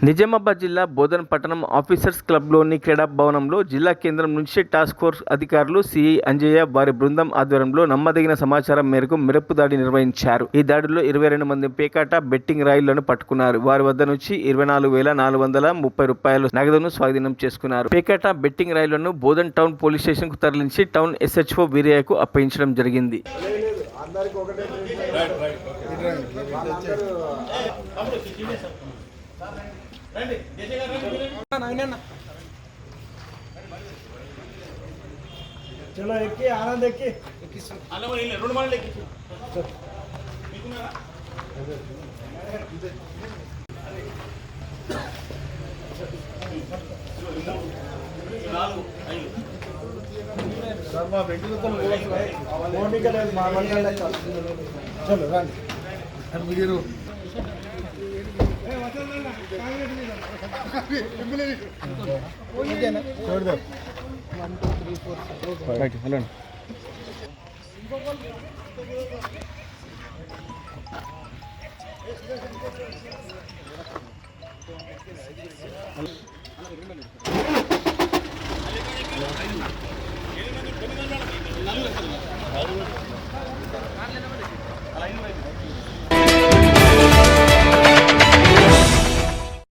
నిజామాబాద్ జిల్లా బోధన్ పట్టణం ఆఫీసర్స్ క్లబ్లోని క్రీడా భవనంలో జిల్లా కేంద్రం నుంచి టాస్క్ ఫోర్స్ అధికారులు సిఐ అంజయ్య వారి బృందం ఆధ్వర్యంలో నమ్మదగిన సమాచారం మేరకు మెరుపు దాడి నిర్వహించారు. ఈ దాడిలో 22 మంది పేకాట బెట్టింగ్ రాయిళ్లను పట్టుకున్నారు. వారి వద్ద నుంచి 24,430 రూపాయలు నగదును స్వాధీనం చేసుకున్నారు. పేకాట బెట్టింగ్ రాయిళ్లను బోధన్ టౌన్ పోలీస్ స్టేషన్ కు తరలించి టౌన్ SHO వీరయ్యకు అప్పగించడం జరిగింది. चलो एक आनंद एक चलो वीडियो छोड़ दो 1 2 3 4 राइट हेलो हेलो